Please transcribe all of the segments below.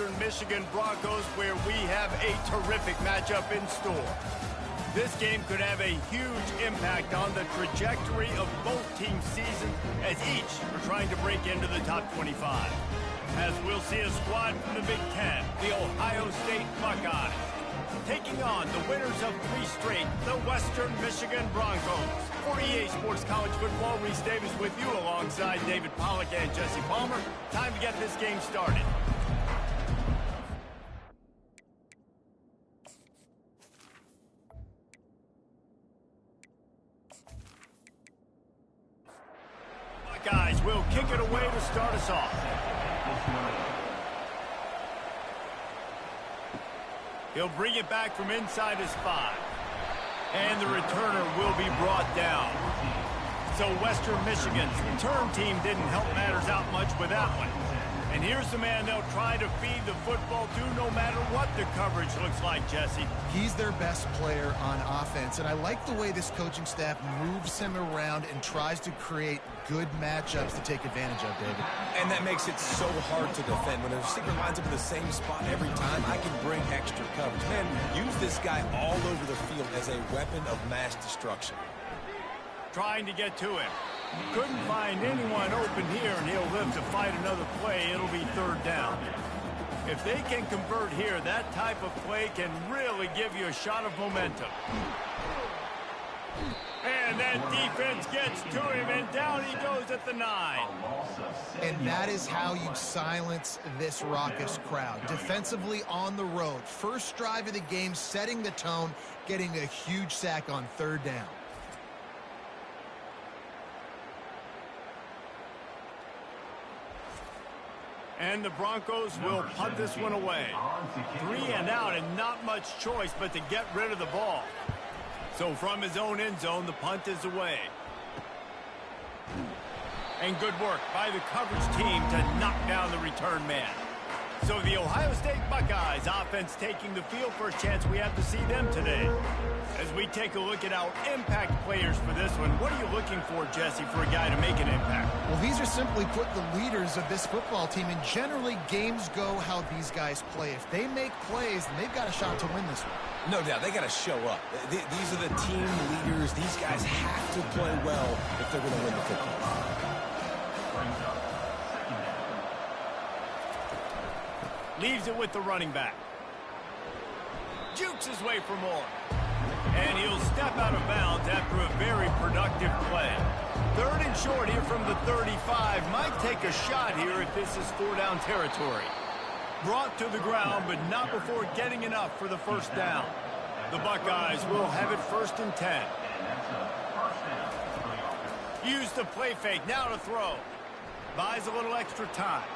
Western Michigan Broncos, where we have a terrific matchup in store. This game could have a huge impact on the trajectory of both teams' seasons, as each are trying to break into the top 25. As we'll see a squad from the Big Ten, the Ohio State Buckeyes, taking on the winners of 3 straight, the Western Michigan Broncos. For EA Sports College Football, Reese Davis with you alongside David Pollack and Jesse Palmer. Time to get this game started. Buckeyes will kick it away to start us off. He'll bring it back from inside his 5. And the returner will be brought down. So Western Michigan's return team didn't help matters out much with that one. And here's the man they'll try to feed the football to no matter what the coverage looks like, Jesse. He's their best player on offense, and I like the way this coaching staff moves him around and tries to create good matchups to take advantage of, David. And that makes it so hard to defend. When a receiver lines up in the same spot every time, I can bring extra coverage. Man, use this guy all over the field as a weapon of mass destruction. Trying to get to him. Couldn't find anyone open here, and he'll live to fight another play. It'll be 3rd down. If they can convert here, that type of play can really give you a shot of momentum. And that defense gets to him, and down he goes at the 9. And that is how you silence this raucous crowd. Defensively on the road. First drive of the game, setting the tone, getting a huge sack on 3rd down. And the Broncos will punt this one away. 3 and out, and not much choice but to get rid of the ball. So from his own end zone, the punt is away. And good work by the coverage team to knock down the return man. So the Ohio State Buckeyes offense taking the field for a chance we have to see them today. As we take a look at our impact players for this one, what are you looking for, Jesse, for a guy to make an impact? Well, these are simply put the leaders of this football team, and generally games go how these guys play. If they make plays, then they've got a shot to win this one. No doubt, they got to show up. These are the team leaders. These guys have to play well if they're going to win the football. Leaves it with the running back. Jukes his way for more. And he'll step out of bounds after a very productive play. 3rd and short here from the 35. Might take a shot here if this is 4-down territory. Brought to the ground, but not before getting enough for the 1st down. The Buckeyes will have it 1st and 10. Use the play fake, now to throw. Buys a little extra time.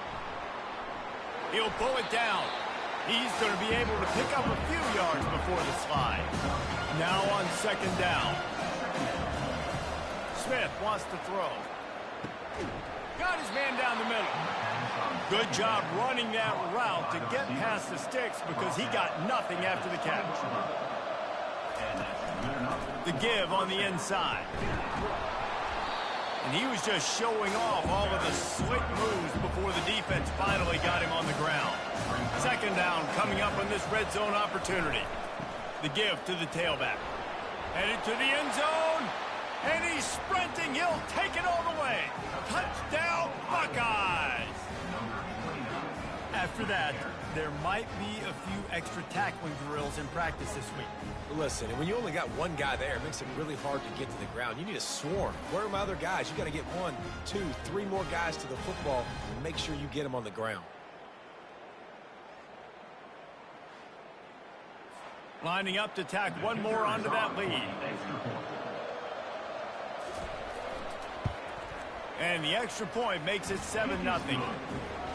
He'll pull it down. He's going to be able to pick up a few yards before the slide. Now on 2nd down. Smith wants to throw. Got his man down the middle. Good job running that route to get past the sticks because he got nothing after the catch. The give on the inside. And he was just showing off all of the slick moves before the defense finally got him on the ground. 2nd down coming up on this red zone opportunity. The give to the tailback. Headed to the end zone. And he's sprinting. He'll take it all the way. Touchdown, Buckeyes! After that, there might be a few extra tackling drills in practice this week. Listen, and when you only got one guy there, it makes it really hard to get to the ground. You need a swarm. Where are my other guys? You got to get 1, 2, 3 more guys to the football and make sure you get them on the ground. Lining up to tack one more onto that lead. And the extra point makes it 7-0.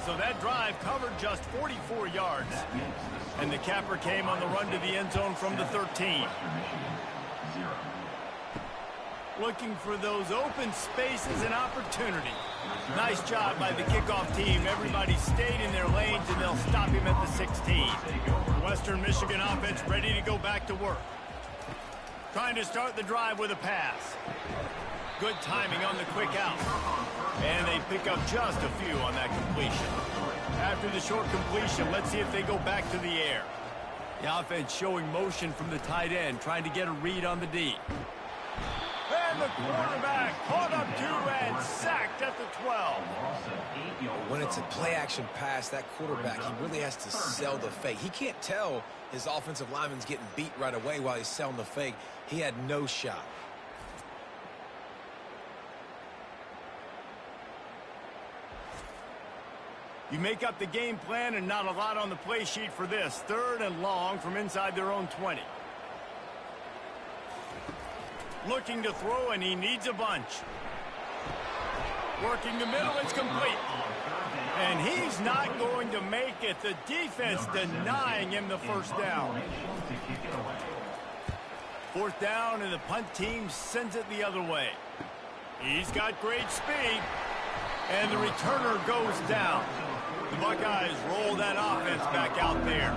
So that drive covered just 44 yards. And the capper came on the run to the end zone from the 13. Looking for those open spaces and opportunity. Nice job by the kickoff team. Everybody stayed in their lanes, and they'll stop him at the 16. The Western Michigan offense ready to go back to work. Trying to start the drive with a pass. Good timing on the quick out. And they pick up just a few on that completion. After the short completion, let's see if they go back to the air. The offense showing motion from the tight end, trying to get a read on the D. And the quarterback caught up to and sacked at the 12. When it's a play-action pass, that quarterback, he really has to sell the fake. He can't tell his offensive lineman's getting beat right away while he's selling the fake. He had no shot. You make up the game plan and not a lot on the play sheet for this. 3rd and long from inside their own 20. Looking to throw, and he needs a bunch. Working the middle, it's complete. And he's not going to make it. The defense denying him the first down. 4th down, and the punt team sends it the other way. He's got great speed. And the returner goes down. The Buckeyes roll that offense back out there.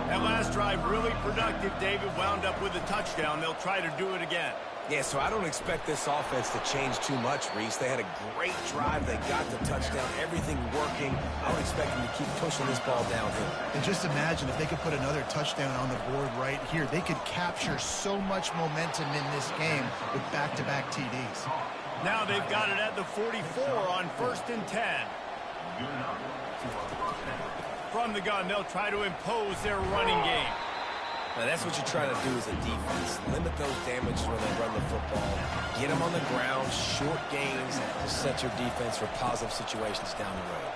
That last drive really productive. David wound up with a touchdown. They'll try to do it again. Yeah, so I don't expect this offense to change too much, Reese. They had a great drive. They got the touchdown. Everything working. I would expect them to keep pushing this ball downhill. And just imagine if they could put another touchdown on the board right here. They could capture so much momentum in this game with back-to-back TDs. Now they've got it at the 44 on 1st and 10. From the gun, they'll try to impose their running game. Now that's what you're trying to do as a defense. Limit those damages when they run the football. Get them on the ground, short gains to set your defense for positive situations down the road.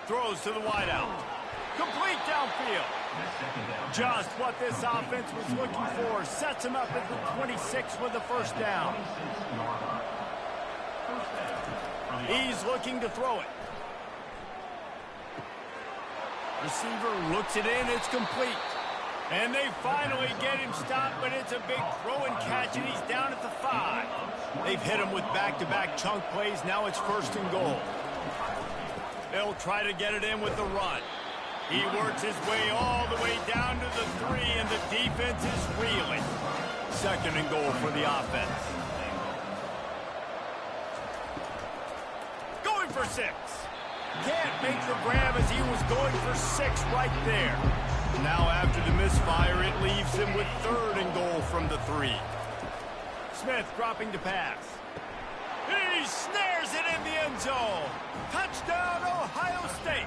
Throws to the wideout. Complete downfield. Just what this offense was looking for. Sets him up at the 26 with the first down. He's looking to throw it. Receiver looks it in. It's complete. And they finally get him stopped, but it's a big throw and catch, and he's down at the 5. They've hit him with back-to-back chunk plays. Now it's 1st and goal. They'll try to get it in with the run. He works his way all the way down to the 3, and the defense is reeling. 2nd and goal for the offense. Going for 6. Can't make the grab as he was going for 6 right there. Now after the misfire, it leaves him with 3rd and goal from the 3. Smith dropping to pass. He snares it in the end zone. Touchdown, Ohio State.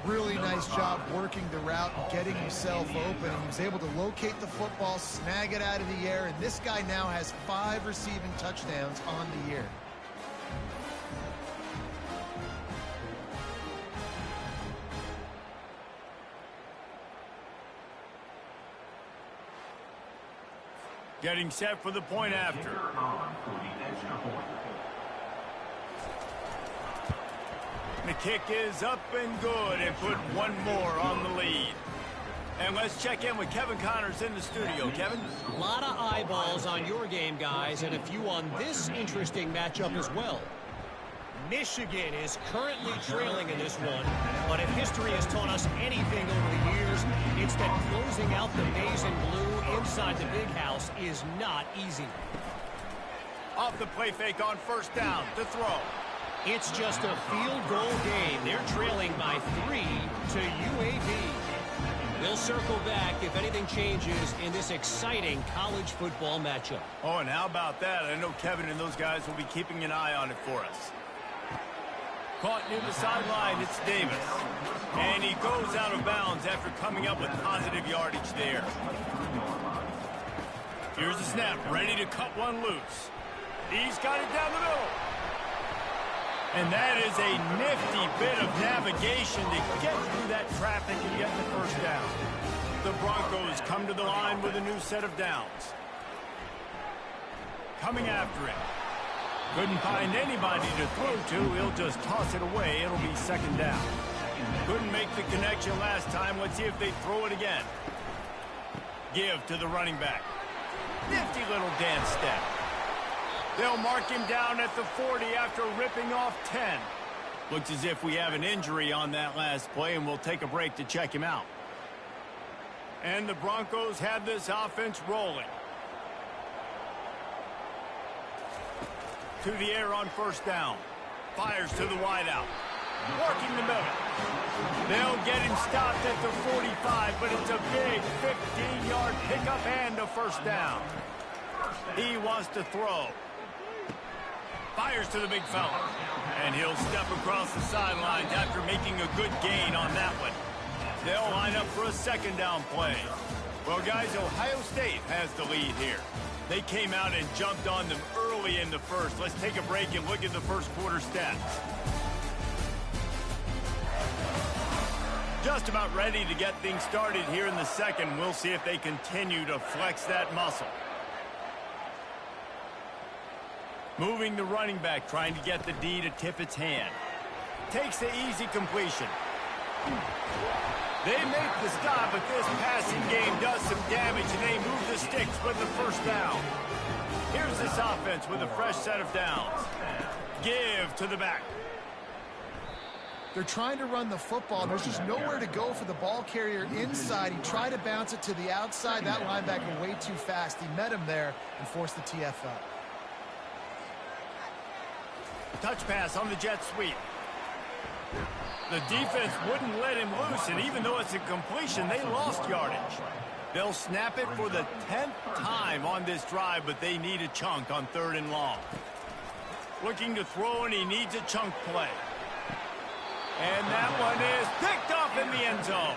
Really nice job working the route and getting himself open. He was able to locate the football, snag it out of the air, and this guy now has 5 receiving touchdowns on the year. Getting set for the point after. The kick is up and good, and put one more on the lead. And let's check in with Kevin Connors in the studio. Kevin? A lot of eyeballs on your game, guys, and a few on this interesting matchup as well. Michigan is currently trailing in this one, but if history has taught us anything over the years, it's that closing out the maize and blue inside the big house is not easy. Off the play fake on 1st down to throw. It's just a field goal game. They're trailing by 3 to UAB. They'll circle back if anything changes in this exciting college football matchup. Oh, and how about that? I know Kevin and those guys will be keeping an eye on it for us. Caught near the sideline, it's Davis. And he goes out of bounds after coming up with positive yardage there. Here's the snap, ready to cut one loose. He's got it down the middle. And that is a nifty bit of navigation to get through that traffic and get the first down. The Broncos come to the line with a new set of downs. Coming after him. Couldn't find anybody to throw to. He'll just toss it away. It'll be 2nd down. Couldn't make the connection last time. Let's see if they throw it again. Give to the running back. Nifty little dance step. They'll mark him down at the 40 after ripping off 10. Looks as if we have an injury on that last play, and we'll take a break to check him out. And the Broncos have this offense rolling. To the air on 1st down. Fires to the wideout. working the middle. They'll get him stopped at the 45, but it's a big 15-yard pickup and a first down. He wants to throw. Fires to the big fella. And he'll step across the sidelines after making a good gain on that one. They'll line up for a second down play. Well, guys, Ohio State has the lead here. They came out and jumped on them early in the first. Let's take a break and look at the first quarter stats. Just about ready to get things started here in the second. We'll see if they continue to flex that muscle. Moving the running back, trying to get the D to tip its hand. Takes the easy completion. They make the stop, but this passing game does some damage, and they move the sticks with the first down. Here's this offense with a fresh set of downs. Give to the back. They're trying to run the football. There's just nowhere to go for the ball carrier inside. He tried to bounce it to the outside. That linebacker way too fast. He met him there and forced the TF up. Touch pass on the jet sweep. The defense wouldn't let him loose, and even though it's a completion, they lost yardage. They'll snap it for the 10th time on this drive, but they need a chunk on 3rd and long. Looking to throw, and he needs a chunk play. And that one is picked up in the end zone.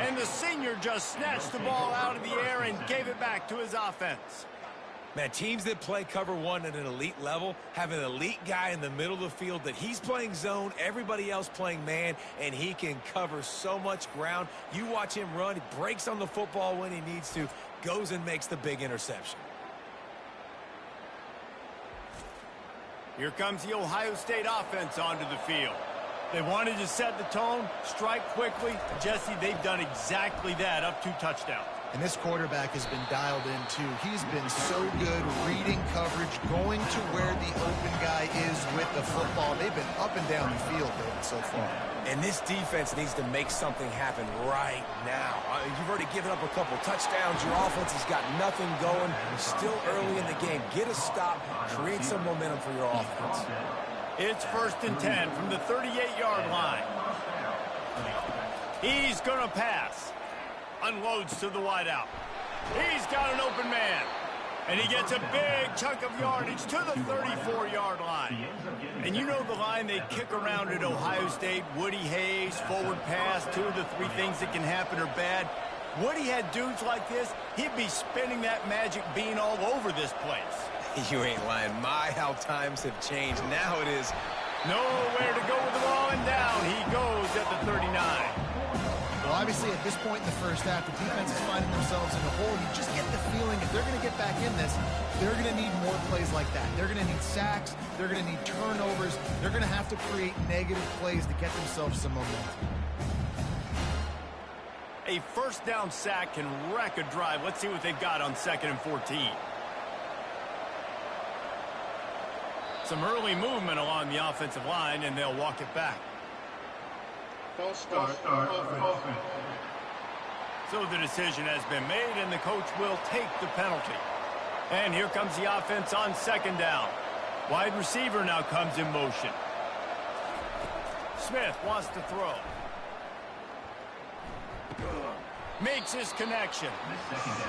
And the senior just snatched the ball out of the air and gave it back to his offense. Man, teams that play cover one at an elite level have an elite guy in the middle of the field that he's playing zone, everybody else playing man, and he can cover so much ground. You watch him run, he breaks on the football when he needs to, goes and makes the big interception. Here comes the Ohio State offense onto the field. They wanted to set the tone, strike quickly. Jesse, they've done exactly that, up 2 touchdowns. And this quarterback has been dialed in, too. He's been so good reading coverage, going to where the open guy is with the football. They've been up and down the field so far. And this defense needs to make something happen right now. You've already given up a couple touchdowns. Your offense has got nothing going. Still early in the game. Get a stop. Create some momentum for your offense. It's 1st and 10 from the 38-yard line. He's going to pass. Unloads to the wideout. He's got an open man. And he gets a big chunk of yardage to the 34-yard line. And you know the line they kick around at Ohio State, Woody Hayes, forward pass, 2 of the 3 things that can happen are bad. Woody had dudes like this, he'd be spinning that magic bean all over this place. You ain't lying. My, how times have changed. Now it is nowhere to go with the ball, and down he goes at the 39. Well, obviously, at this point in the first half, the defense is finding themselves in a hole. You just get the feeling if they're going to get back in this, they're going to need more plays like that. They're going to need sacks. They're going to need turnovers. They're going to have to create negative plays to get themselves some momentum. A first down sack can wreck a drive. Let's see what they've got on 2nd and 14. Some early movement along the offensive line, and they'll walk it back. False start offense. So the decision has been made, and the coach will take the penalty. And here comes the offense on 2nd down. Wide receiver now comes in motion. Smith wants to throw. Makes his connection.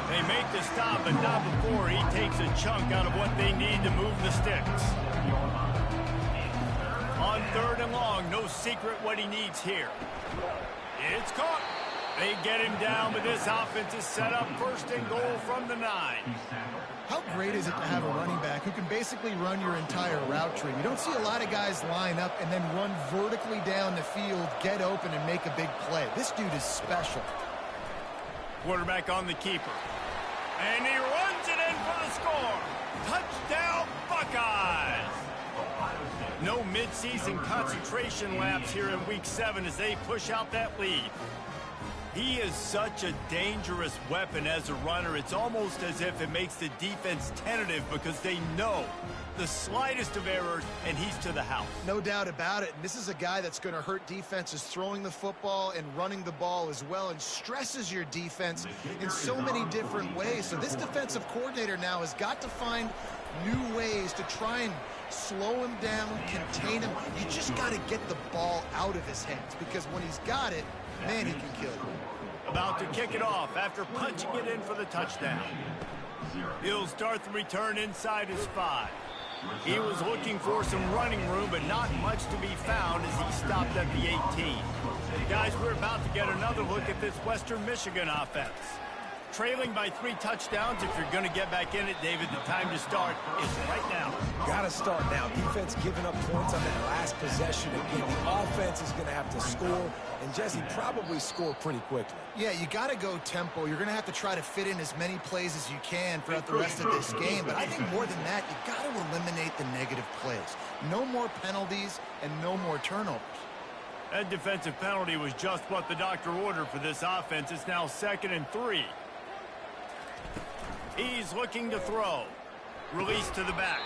They make the stop, but not before he takes a chunk out of what they need to move the sticks. On 3rd and long, no secret what he needs here. It's caught. They get him down, but this offense is set up 1st and goal from the 9. How great is it to have a running back who can basically run your entire route tree? You don't see a lot of guys line up and then run vertically down the field, get open, and make a big play. This dude is special. Quarterback on the keeper. And he runs it in for the score. Touchdown, Buckeyes! No midseason concentration laps here in Week 7 as they push out that lead. He is such a dangerous weapon as a runner. It's almost as if it makes the defense tentative because they know the slightest of errors, and he's to the house. No doubt about it. And this is a guy that's going to hurt defenses throwing the football and running the ball as well, and stresses your defense in so many different ways. So this defensive coordinator now has got to find new ways to try and slow him down, contain him. You just got to get the ball out of his hands, because when he's got it, man, he can kill you. About to kick it off after punching it in for the touchdown. He'll start the return inside his 5. He was looking for some running room, but not much to be found as he stopped at the 18. Guys, we're about to get another look at this Western Michigan offense. Trailing by 3 touchdowns. If you're going to get back in it, David, the time to start is right now. Got to start now. Defense giving up points on that last possession. Again, the offense is going to have to score, and Jesse probably score pretty quickly. Yeah, you got to go tempo. You're going to have to try to fit in as many plays as you can throughout the rest of this game. But I think more than that, you got to eliminate the negative plays. No more penalties and no more turnovers. That defensive penalty was just what the doctor ordered for this offense. It's now 2nd and 3. He's looking to throw. Release to the back.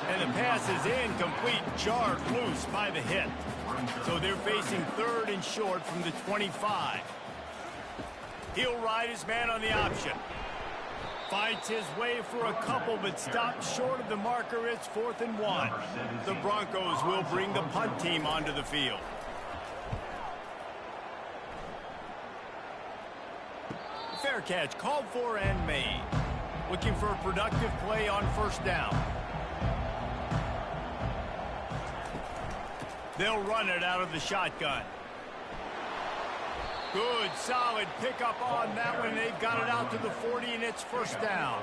And the pass is incomplete, jarred loose by the hit. So they're facing 3rd and short from the 25. He'll ride his man on the option. Fights his way for a couple, but stops short of the marker. It's 4th and 1. The Broncos will bring the punt team onto the field. Fair catch, called for and made. Looking for a productive play on 1st down. They'll run it out of the shotgun. Good, solid pickup on that one. They've got it out to the 40, and it's 1st down.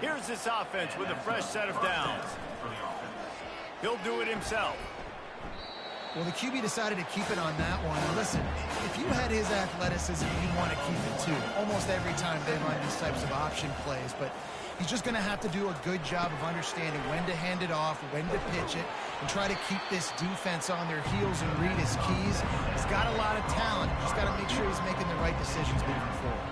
Here's this offense with a fresh set of downs. He'll do it himself. Well, the QB decided to keep it on that one. And listen, if you had his athleticism, you'd want to keep it too. Almost every time they run these types of option plays. But he's just going to have to do a good job of understanding when to hand it off, when to pitch it, and try to keep this defense on their heels and read his keys. He's got a lot of talent. Just got to make sure he's making the right decisions moving forward.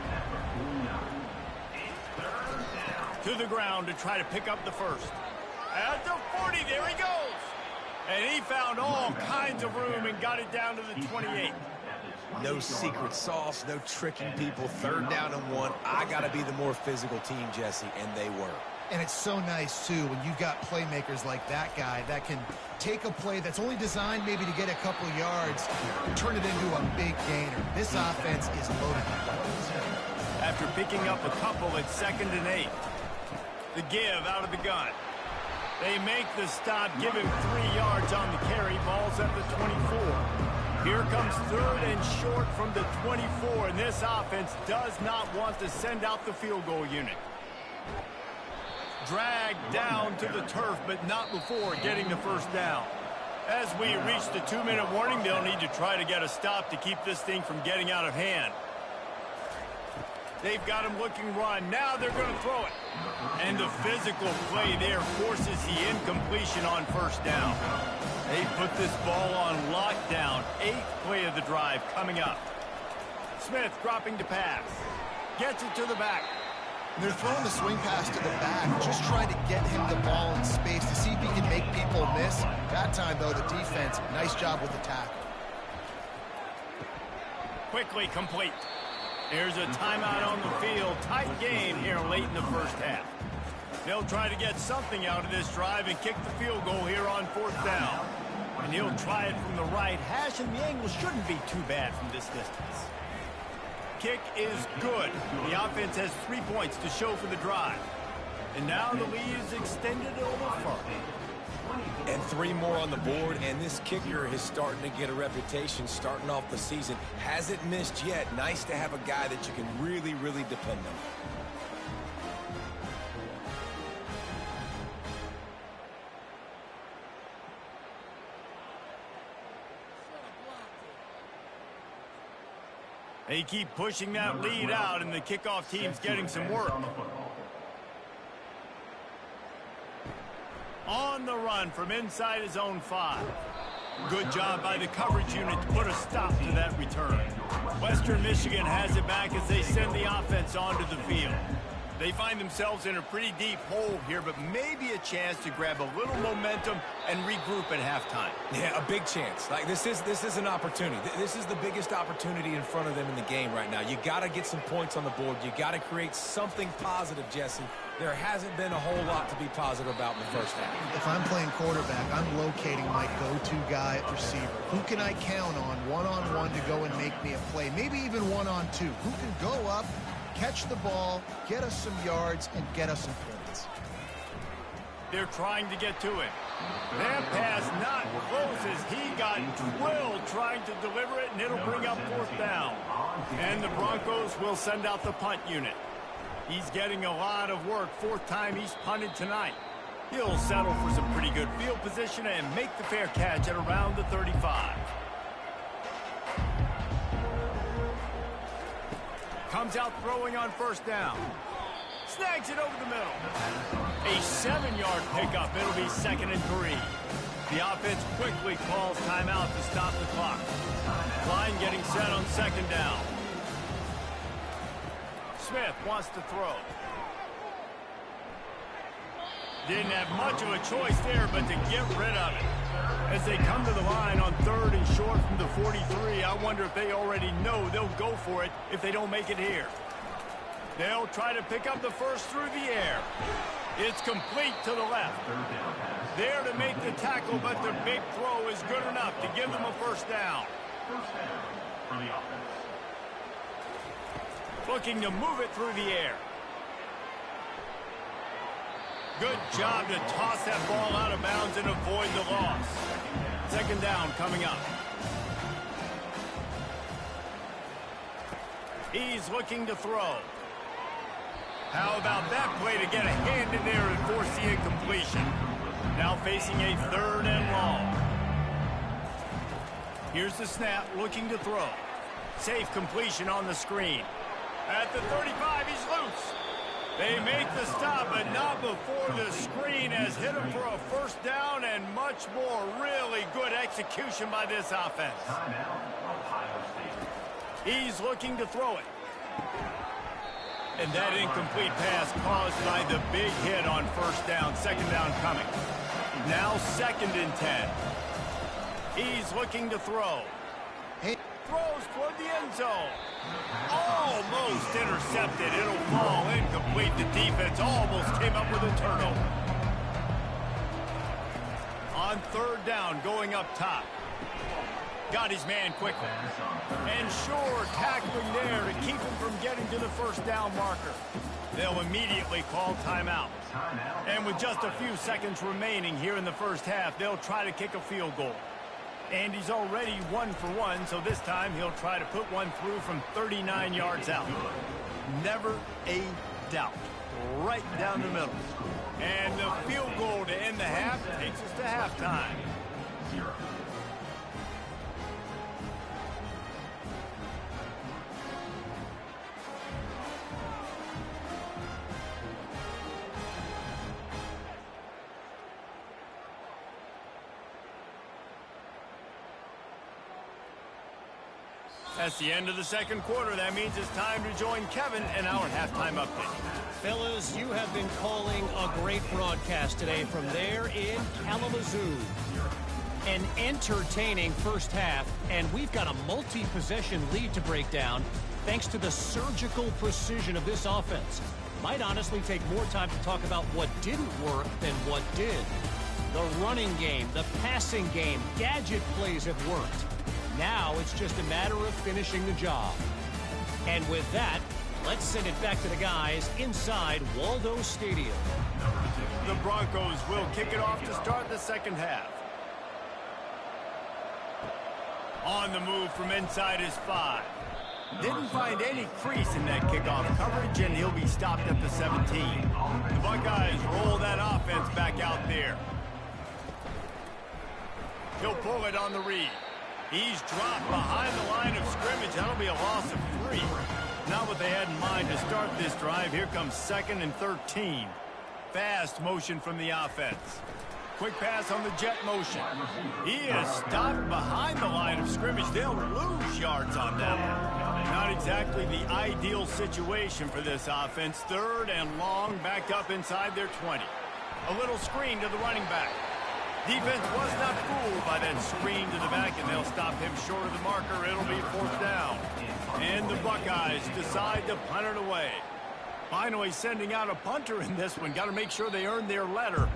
To the ground to try to pick up the 1st. At the 40, there he goes. And he found all kinds of room and got it down to the 28. No secret sauce, no tricking people. 3rd down and 1. I got to be the more physical team, Jesse, and they were. And it's so nice, too, when you've got playmakers like that guy that can take a play that's only designed maybe to get a couple yards and turn it into a big gainer. This offense is loaded with weapons. After picking up a couple at 2nd and 8. The give out of the gun. They make the stop, give him 3 yards on the carry. Ball's at the 24. Here comes 3rd and short from the 24, and this offense does not want to send out the field goal unit. Dragged down to the turf, but not before getting the 1st down. As we reach the 2-minute warning, they'll need to try to get a stop to keep this thing from getting out of hand. They've got him looking run. Now they're going to throw it. And the physical play there forces the incompletion on 1st down. They put this ball on lockdown. 8th play of the drive coming up. Smith dropping to pass. Gets it to the back. They're throwing the swing pass to the back, just trying to get him the ball in space to see if he can make people miss. That time, though, the defense, nice job with the tackle. Quickly complete. Here's a timeout on the field. Tight game here late in the 1st half. They'll try to get something out of this drive and kick the field goal here on 4th down. And he'll try it from the right hash, and the angle shouldn't be too bad from this distance. Kick is good. The offense has 3 points to show for the drive. And now the lead is extended a little further. And 3 more on the board, and this kicker is starting to get a reputation starting off the season. Hasn't missed yet. Nice to have a guy that you can really, really depend on. They keep pushing that lead out, and the kickoff team's getting some work. On the run from inside his own 5. Good job by the coverage unit to put a stop to that return. Western Michigan has it back as they send the offense onto the field. They find themselves in a pretty deep hole here, but maybe a chance to grab a little momentum and regroup at halftime. Yeah, a big chance. Like this is an opportunity. This is the biggest opportunity in front of them in the game right now. You got to get some points on the board. You got to create something positive, Jesse. There hasn't been a whole lot to be positive about in the first half. If I'm playing quarterback, I'm locating my go-to guy at receiver. Who can I count on one-on-one to go and make me a play? Maybe even one-on-two. Who can go up, catch the ball, get us some yards, and get us some points? They're trying to get to it. That pass not close as he got drilled trying to deliver it, and it'll bring up 4th down. And the Broncos will send out the punt unit. He's getting a lot of work. 4th time he's punted tonight. He'll settle for some pretty good field position and make the fair catch at around the 35. Comes out throwing on 1st down. Snags it over the middle. A 7-yard pickup. It'll be 2nd and 3. The offense quickly calls timeout to stop the clock. Line getting set on 2nd down. Smith wants to throw. Didn't have much of a choice there, but to get rid of it. As they come to the line on 3rd and short from the 43, I wonder if they already know they'll go for it if they don't make it here. They'll try to pick up the first through the air. It's complete to the left. There to make the tackle, but the big throw is good enough to give them a 1st down. First down for the offense. Looking to move it through the air. Good job to toss that ball out of bounds and avoid the loss. 2nd down coming up. He's looking to throw. How about that play to get a hand in there and force the incompletion? Now facing a 3rd and long. Here's the snap, looking to throw. Safe completion on the screen. At the 35, he's loose. They make the stop, but not before the screen has hit him for a 1st down and much more. Really good execution by this offense. He's looking to throw it. And that incomplete pass caused by the big hit on 1st down. 2nd down coming. Now 2nd and 10. He's looking to throw. Throws toward the end zone. Almost intercepted. It'll fall incomplete. The defense almost came up with a turnover. On 3rd down, going up top. Got his man quickly. And sure, tackling there to keep him from getting to the 1st down marker. They'll immediately call timeout. And with just a few seconds remaining here in the first half, they'll try to kick a field goal. And he's already 1 for 1, so this time he'll try to put one through from 39 yards out. Never a doubt. Right down the middle. And the field goal to end the half takes us to halftime. That's the end of the 2nd quarter. That means it's time to join Kevin in our halftime update. Fellas, you have been calling a great broadcast today from there in Kalamazoo. An entertaining first half, and we've got a multi-possession lead to break down thanks to the surgical precision of this offense. Might honestly take more time to talk about what didn't work than what did. The running game, the passing game, gadget plays have worked. Now it's just a matter of finishing the job. And with that, let's send it back to the guys inside Waldo Stadium. The Broncos will kick it off to start the 2nd half. On the move from inside his 5. Didn't find any crease in that kickoff coverage, and he'll be stopped at the 17. The Buckeyes roll that offense back out there. He'll pull it on the read. He's dropped behind the line of scrimmage. That'll be a loss of 3. Not what they had in mind to start this drive. Here comes 2nd and 13. Fast motion from the offense. Quick pass on the jet motion. He is stopped behind the line of scrimmage. They'll lose yards on that one. exactly the ideal situation for this offense. 3rd and long, backed up inside their 20. A little screen to the running back. Defense was not fooled by that screen to the back, and they'll stop him short of the marker. It'll be 4th down. And the Buckeyes decide to punt it away. Finally sending out a punter in this one. Got to make sure they earn their letter.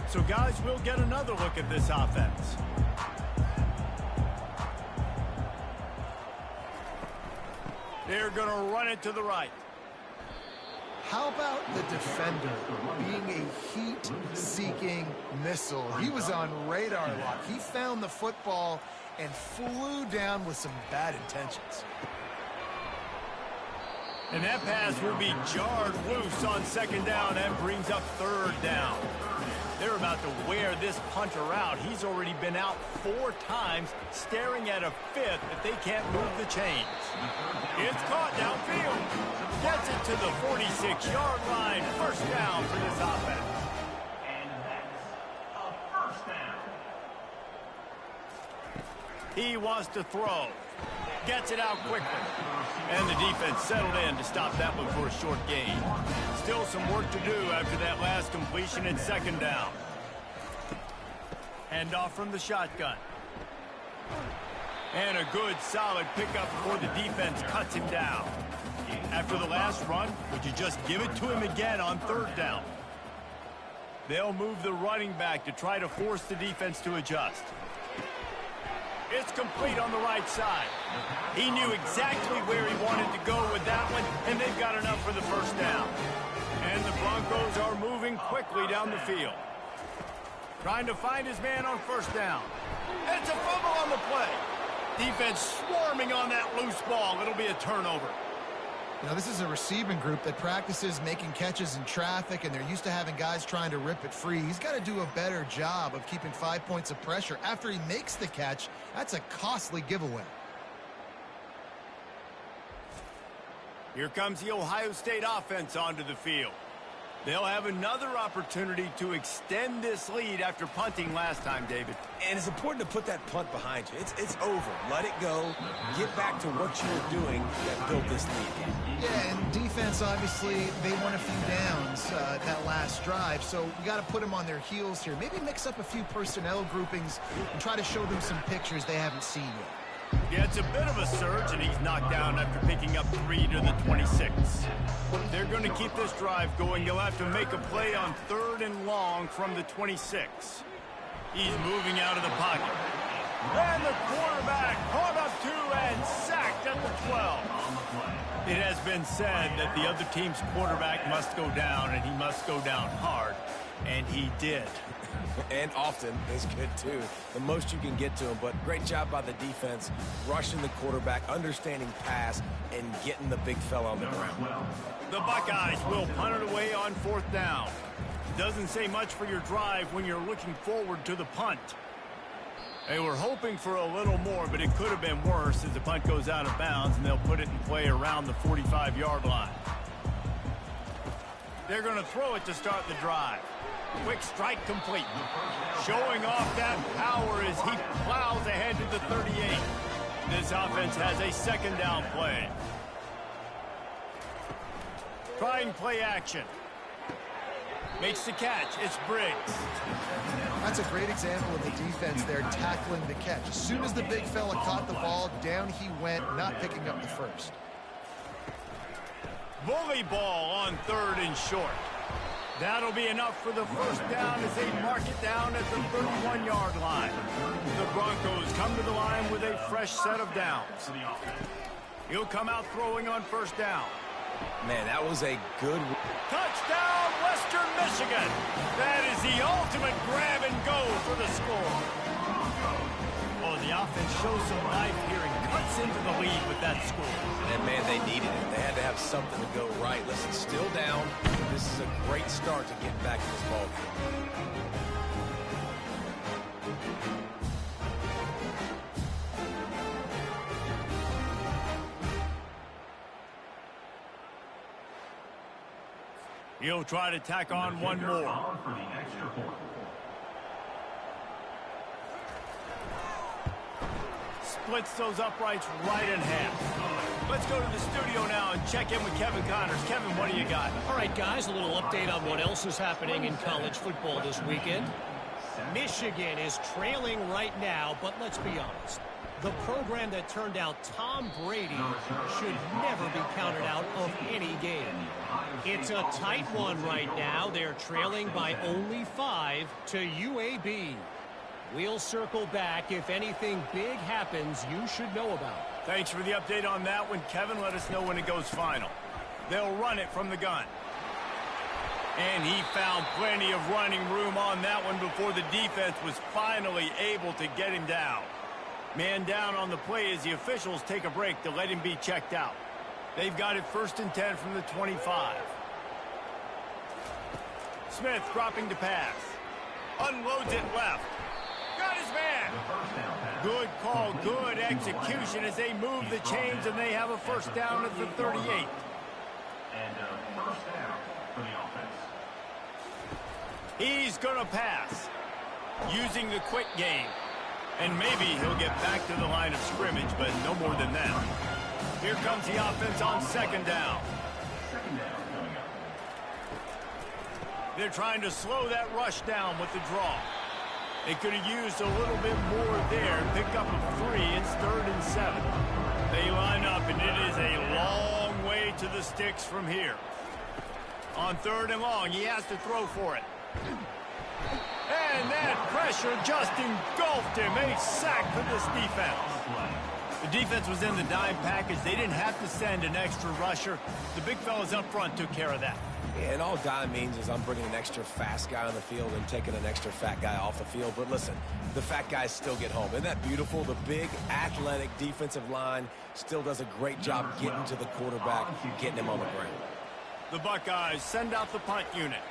So, guys, we'll get another look at this offense. They're going to run it to the right. How about the defender being a heat-seeking missile? He was on radar lock. He found the football and flew down with some bad intentions. And that pass will be jarred loose on 2nd down and brings up 3rd down. They're about to wear this punter out. He's already been out 4 times, staring at a 5th if they can't move the chains. It's caught downfield. Gets it to the 46-yard line. 1st down for this offense. And that's a 1st down. He wants to throw. Gets it out quickly. And the defense settled in to stop that one for a short gain. Still some work to do after that last completion at 2nd down. Hand off from the shotgun. And a good solid pickup before the defense cuts him down. After the last run, would you just give it to him again on 3rd down? They'll move the running back to try to force the defense to adjust. It's complete on the right side. He knew exactly where he wanted to go with that one, and they've got enough for the 1st down. And the Broncos are moving quickly down the field. Trying to find his man on 1st down. It's a fumble on the play. Defense swarming on that loose ball. It'll be a turnover. You know, this is a receiving group that practices making catches in traffic, and they're used to having guys trying to rip it free. He's got to do a better job of keeping 5 points of pressure. After he makes the catch, that's a costly giveaway. Here comes the Ohio State offense onto the field. They'll have another opportunity to extend this lead after punting last time, David. And it's important to put that punt behind you. It's over. Let it go. Get back to what you were doing that built this lead. Yeah, and defense, obviously, they won a few downs that last drive, so we got to put them on their heels here. Maybe mix up a few personnel groupings and try to show them some pictures they haven't seen yet. Yeah, it's a bit of a surge, and he's knocked down after picking up 3 to the 26. They're going to keep this drive going. They'll have to make a play on 3rd and long from the 26. He's moving out of the pocket. And the quarterback caught up to and sacked at the 12. It has been said that the other team's quarterback must go down, and he must go down hard. And he did. And often is good, too. The most you can get to him. But great job by the defense, rushing the quarterback, understanding pass, and getting the big fella on the ground. The Buckeyes will punt it away on 4th down. Doesn't say much for your drive when you're looking forward to the punt. They were hoping for a little more, but it could have been worse as the punt goes out of bounds, and they'll put it in play around the 45-yard line. They're going to throw it to start the drive. Quick strike complete. Showing off that power as he plows ahead to the 38. This offense has a 2nd down play. Trying play action. Makes the catch. It's Briggs. That's a great example of the defense there tackling the catch. As soon as the big fella caught the ball, down he went, not picking up the 1st. Bully ball on 3rd and short. That'll be enough for the 1st down as they mark it down at the 31-yard line. The Broncos come to the line with a fresh set of downs. He'll come out throwing on 1st down. Man, that was a good... Touchdown, Western Michigan. That is the ultimate grab and go for the score. Oh, the offense shows some life here and cuts into the lead with that score. And, man, they needed it. They had to have something to go right. Listen, still down. This is a great start to get back in this ballgame. He'll try to tack on one more. Splits those uprights right in half. Let's go to the studio now and check in with Kevin Connors. Kevin, what do you got? All right, guys, a little update on what else is happening in college football this weekend. Michigan is trailing right now, but let's be honest. The program that turned out Tom Brady should never be counted out of any game. It's a tight one right now. They're trailing by only 5 to UAB. We'll circle back if anything big happens you should know about. Thanks for the update on that one, Kevin. Let us know when it goes final. They'll run it from the gun. And he found plenty of running room on that one before the defense was finally able to get him down. Man down on the play as the officials take a break to let him be checked out. They've got it 1st and 10 from the 25. Smith dropping to pass. Unloads it left. Got his man. Good call, good execution as they move the chains, and they have a 1st down at the 38. And 1st down for the offense. He's going to pass. Using the quick game. And maybe he'll get back to the line of scrimmage, but no more than that. Here comes the offense on 2nd down. They're trying to slow that rush down with the draw. They could have used a little bit more there. Pick up a 3. It's 3rd and 7. They line up, and it is a long way to the sticks from here. On 3rd and long, he has to throw for it. And that pressure just engulfed him. A sack for this defense. The defense was in the dime package. They didn't have to send an extra rusher. The big fellas up front took care of that. Yeah, and all dime means is I'm bringing an extra fast guy on the field and taking an extra fat guy off the field. But listen, the fat guys still get home. Isn't that beautiful? The big, athletic defensive line still does a great job getting to the quarterback, getting him on the ground. The Buckeyes send out the punt unit.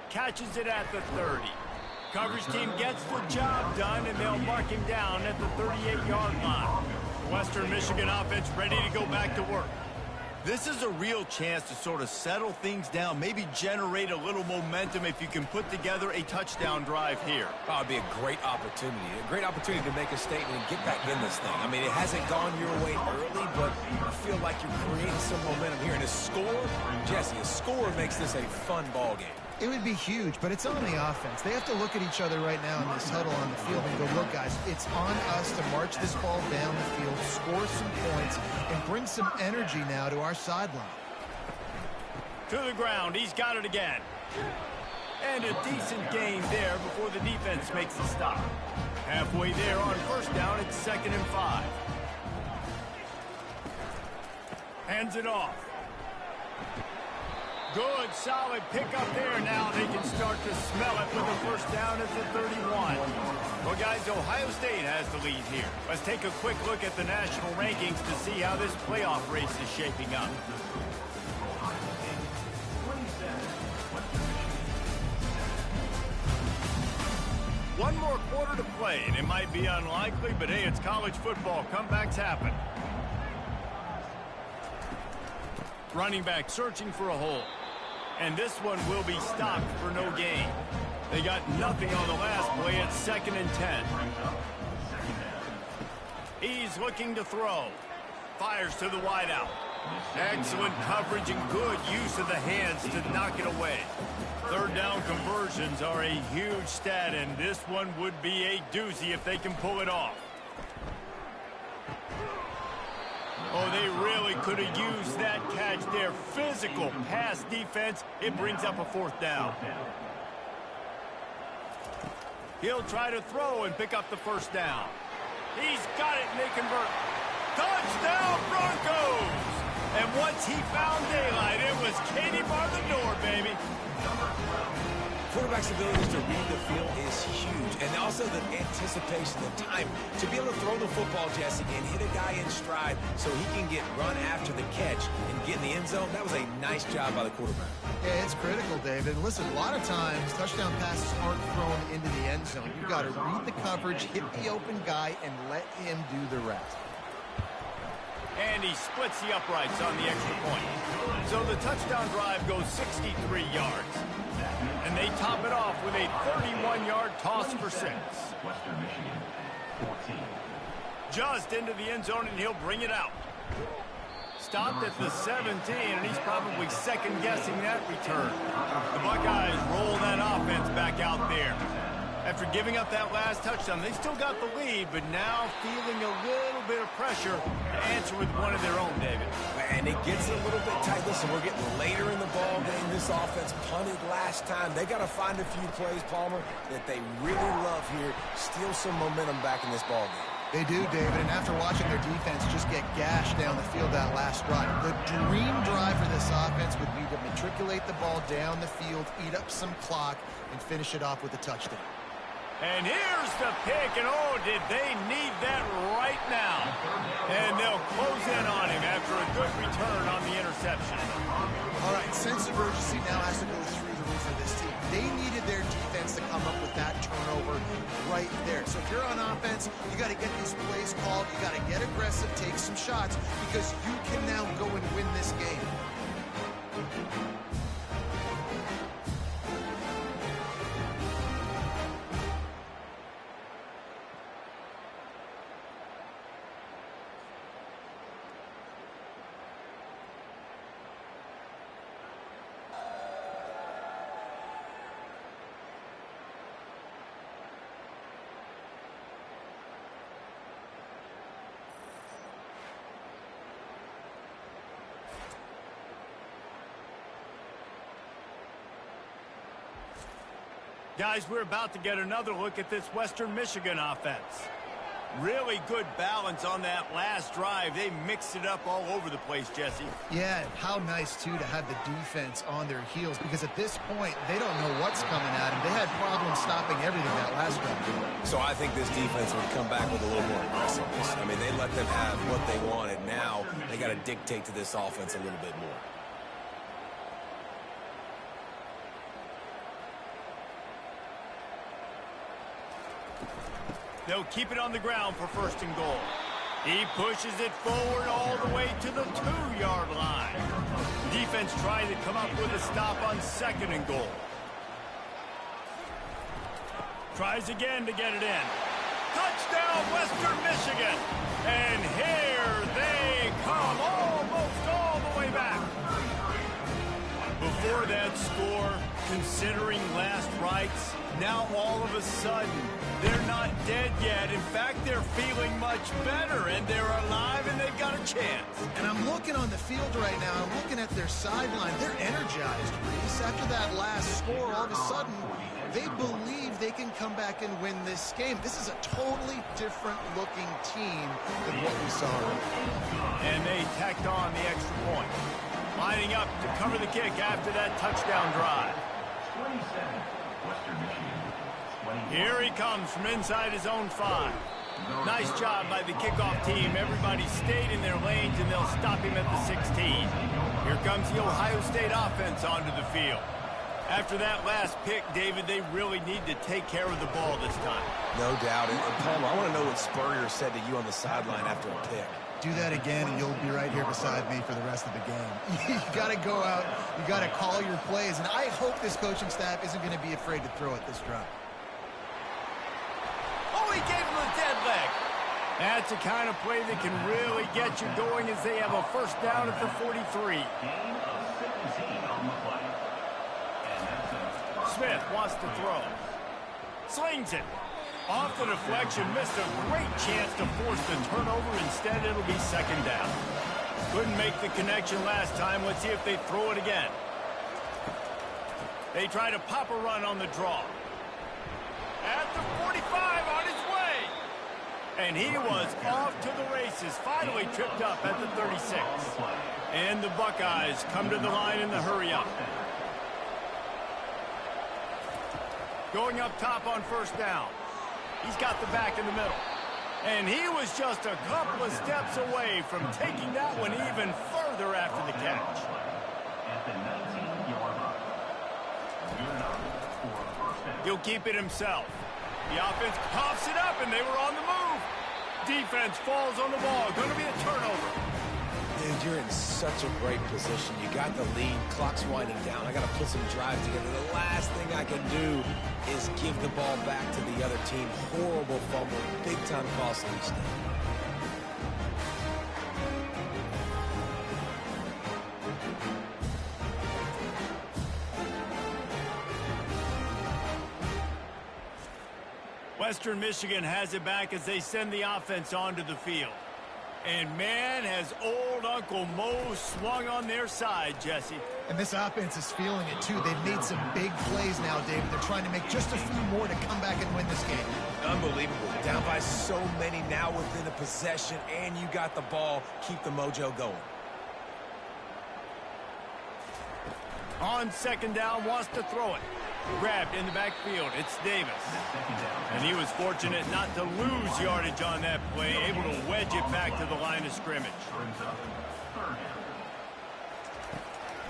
Catches it at the 30. Coverage team gets the job done, and they'll mark him down at the 38-yard line. Western Michigan offense ready to go back to work. This is a real chance to sort of settle things down, maybe generate a little momentum if you can put together a touchdown drive here. Oh, it'd be a great opportunity to make a statement and get back in this thing. I mean, it hasn't gone your way early, but I feel like you're creating some momentum here. And a score, Jesse, a score makes this a fun ball game. It would be huge, but it's on the offense. They have to look at each other right now in this huddle on the field and go, look, guys, it's on us to march this ball down the field, score some points, and bring some energy now to our sideline. To the ground. He's got it again. And a decent gain there before the defense makes the stop. Halfway there on 1st down, it's 2nd and 5. Hands it off. Good, solid pickup there. Now they can start to smell it with a 1st down at the 31. Well, guys, Ohio State has the lead here. Let's take a quick look at the national rankings to see how this playoff race is shaping up. One more quarter to play, and it might be unlikely, but hey, it's college football. Comebacks happen. Running back searching for a hole. And this one will be stopped for no gain. They got nothing on the last play at 2nd and 10. He's looking to throw. Fires to the wideout. Excellent coverage and good use of the hands to knock it away. 3rd down conversions are a huge stat, and this one would be a doozy if they can pull it off. Oh, they really could have used that catch there. Physical pass defense. It brings up a 4th down. He'll try to throw and pick up the 1st down. He's got it, and they convert. Touchdown, Broncos! And once he found daylight, it was Katie bar the door, baby. Quarterback's ability to read the field is huge, and also the anticipation, the time to be able to throw the football, Jesse, and hit a guy in stride so he can get run after the catch and get in the end zone. That was a nice job by the quarterback. Yeah, it's critical, David. Listen, a lot of times touchdown passes aren't thrown into the end zone. You've got to read the coverage, hit the open guy, and let him do the rest. And he splits the uprights on the extra point. So the touchdown drive goes 63 yards. And they top it off with a 31-yard toss for 6. Western Michigan. just into the end zone, and he'll bring it out. Stopped at the 17, and he's probably second-guessing that return. The Buckeyes roll that offense back out there. After giving up that last touchdown, they still got the lead, but now feeling a little bit of pressure to answer with one of their own, David. And it gets a little bit tight. Listen, we're getting later in the ball game. This offense punted last time. They got to find a few plays, Palmer, that they really love here. Steal some momentum back in this ball game. They do, David, and after watching their defense just get gashed down the field that last drive, the dream drive for this offense would be to matriculate the ball down the field, eat up some clock, and finish it off with a touchdown. And here's the pick, and oh, did they need that right now. And they'll close in on him after a good return on the interception. All right, sense of urgency now has to go through the roof of this team. They needed their defense to come up with that turnover right there. So if you're on offense, you got to get these plays called. You got to get aggressive, take some shots, because you can now go and win this game. Guys, we're about to get another look at this Western Michigan offense. Really good balance on that last drive. They mixed it up all over the place, Jesse. Yeah, how nice, too, to have the defense on their heels, because at this point, they don't know what's coming at them. They had problems stopping everything that last drive. So I think this defense would come back with a little more aggressiveness. I mean, they let them have what they wanted. Now they got to dictate to this offense a little bit more. They'll keep it on the ground for first and goal. He pushes it forward all the way to the 2-yard line. Defense trying to come up with a stop on second and goal. Tries again to get it in. Touchdown, Western Michigan. And here they come, almost all the way back. Before that score, considering last rites, now all of a sudden, they're not dead yet. In fact, they're feeling much better, and they're alive, and they've got a chance. And I'm looking on the field right now. I'm looking at their sideline. They're energized, Reese. After that last score, all of a sudden, they believe they can come back and win this game. This is a totally different-looking team than what we saw earlier. And they tacked on the extra point. Lining up to cover the kick after that touchdown drive. 27, Western Michigan. Here he comes from inside his own 5. Nice job by the kickoff team. Everybody stayed in their lanes, and they'll stop him at the 16. Here comes the Ohio State offense onto the field. After that last pick, David, they really need to take care of the ball this time. No doubt. And Palmer, I want to know what Spurrier said to you on the sideline after a pick. Do that again, and you'll be right here beside me for the rest of the game. You got to go out. You got to call your plays, and I hope this coaching staff isn't going to be afraid to throw it this drive. Oh, he gave him a dead leg. That's the kind of play that can really get you going as they have a first down at the 43. Gain of 17 on the play. And that's a... Smith wants to throw. Slings it. Off the deflection, missed a great chance to force the turnover. Instead, it'll be second down. Couldn't make the connection last time. Let's see if they throw it again. They try to pop a run on the draw. At the 45, on his way. And he was off to the races. Finally tripped up at the 36. And the Buckeyes come to the line in the hurry-up. Going up top on first down. He's got the back in the middle. And he was just a couple of steps away from taking that one even further after the catch. At the 19-yard line. Good enough for a first down. He'll keep it himself. The offense coughs it up, and they were on the move. Defense falls on the ball. Going to be a turnover. Dude, you're in such a great position. You got the lead, clock's winding down. I got to put some drives together. The last thing I can do is give the ball back to the other team. Horrible fumble, big-time costly mistake. Western Michigan has it back as they send the offense onto the field. And, man, has old Uncle Mo swung on their side, Jesse. And this offense is feeling it, too. They've made some big plays now, David. They're trying to make just a few more to come back and win this game. Unbelievable. Down by so many now within a possession, and you got the ball. Keep the mojo going. On second down, wants to throw it. Grabbed in the backfield. It's Davis. And he was fortunate not to lose yardage on that play, able to wedge it back to the line of scrimmage.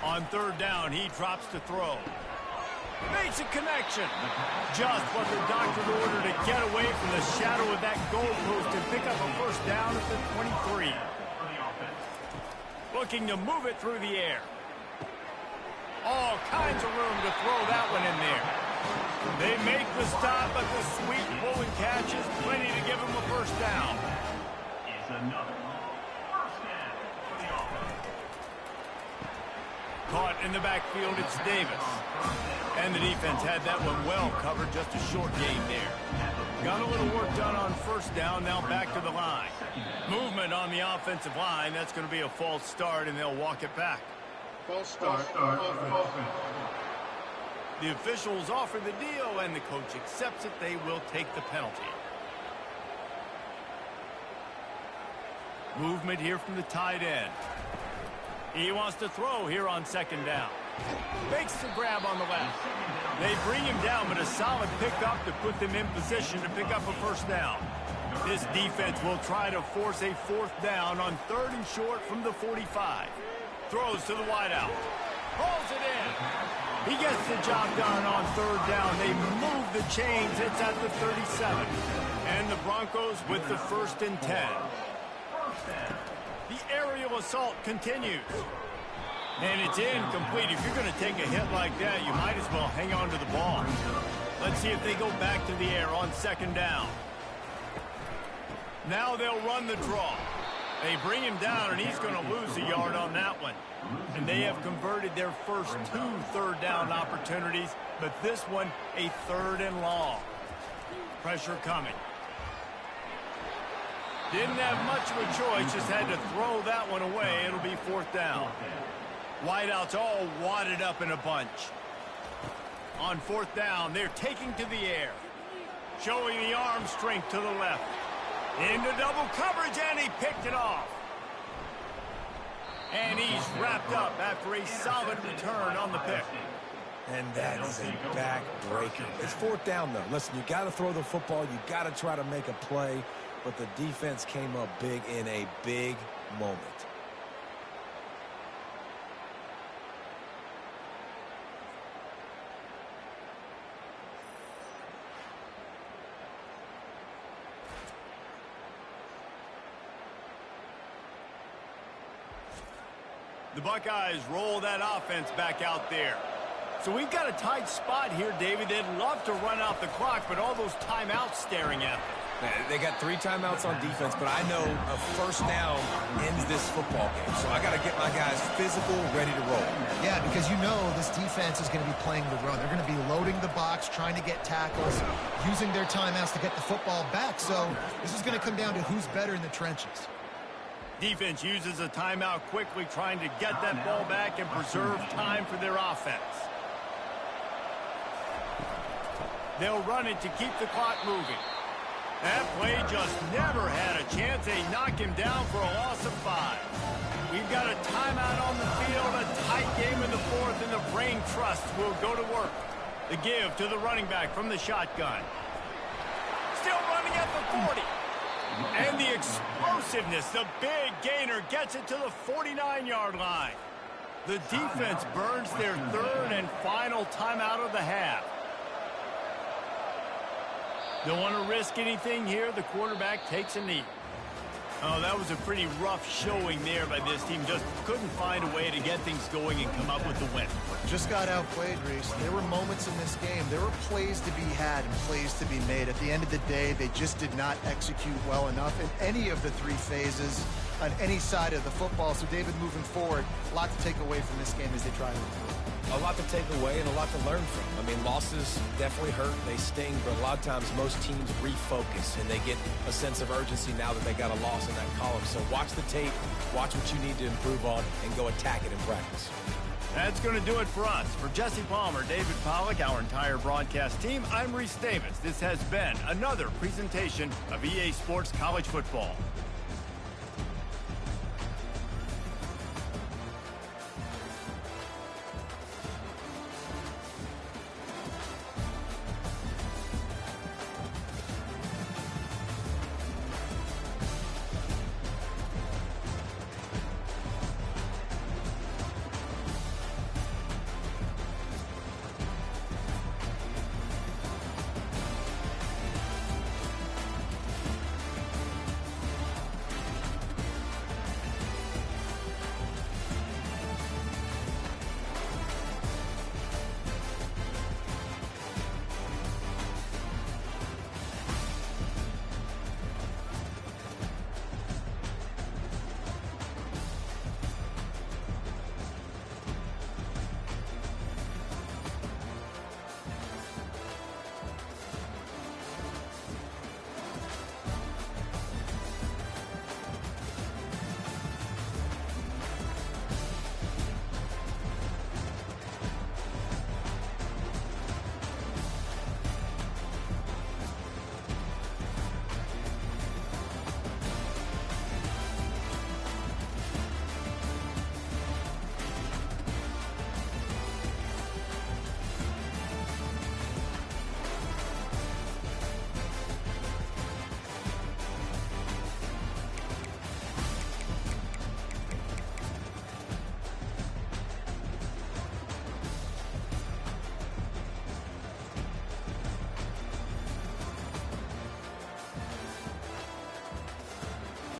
On third down, he drops to throw. Makes a connection. Just what the doctor ordered to get away from the shadow of that goalpost and pick up a first down at the 23. Looking to move it through the air. All kinds of room to throw that one in there. They make the stop, but the sweet pull and catch is plenty to give them a first down. It's another first down for the offense. Caught in the backfield, it's Davis. And the defense had that one well covered, just a short gain there. Got a little work done on first down, now back to the line. Movement on the offensive line, that's going to be a false start, and they'll walk it back. False start. The officials offer the deal, and the coach accepts it. They will take the penalty. Movement here from the tight end. He wants to throw here on second down. Makes the grab on the left. They bring him down, but a solid pickup to put them in position to pick up a first down. This defense will try to force a fourth down on third and short from the 45. Throws to the wideout. Pulls it in. He gets the job done on third down. They move the chains. It's at the 37. And the Broncos with the 1st and 10. The aerial assault continues. And it's incomplete. If you're going to take a hit like that, you might as well hang on to the ball. Let's see if they go back to the air on second down. Now they'll run the draw. They bring him down, and he's going to lose a yard on that one. And they have converted their first 2 third down opportunities, but this one a 3rd and long. Pressure coming. Didn't have much of a choice, just had to throw that one away. It'll be 4th down. Wideouts all wadded up in a bunch. On 4th down, they're taking to the air. Showing the arm strength to the left. Into double coverage, and he picked it off. And he's wrapped up after a solid return on the pick. And that is a backbreaker. It's 4th down, though. Listen, you got to throw the football. You got to try to make a play. But the defense came up big in a big moment. The Buckeyes roll that offense back out there. So we've got a tight spot here, David. They'd love to run out the clock, but all those timeouts staring at them. They got 3 timeouts on defense, but I know a first down ends this football game. So I got to get my guys physical, ready to roll. Yeah, because you know this defense is going to be playing the run. They're going to be loading the box, trying to get tackles, using their timeouts to get the football back. So this is going to come down to who's better in the trenches. Defense uses a timeout quickly, trying to get that ball back and preserve time for their offense. They'll run it to keep the clock moving. That play just never had a chance. They knock him down for a loss of 5. We've got a timeout on the field, a tight game in the 4th, and the brain trust will go to work. The give to the running back from the shotgun. Still running at the 40. And the explosiveness, the big gainer gets it to the 49-yard line. The defense burns their 3rd and final timeout of the half. Don't want to risk anything here. The quarterback takes a knee. Oh, that was a pretty rough showing there by this team. Just couldn't find a way to get things going and come up with the win. Just got outplayed, Reese. There were moments in this game. There were plays to be had and plays to be made. At the end of the day, they just did not execute well enough in any of the three phases on any side of the football. So, David, moving forward, a lot to take away from this game as they try to improve. A lot to take away and a lot to learn from. I mean, losses definitely hurt. They sting, but a lot of times most teams refocus and they get a sense of urgency now that they got a loss in that column. So watch the tape, watch what you need to improve on, and go attack it in practice. That's going to do it for us. For Jesse Palmer, David Pollack, our entire broadcast team, I'm Reese Davis. This has been another presentation of EA Sports College Football.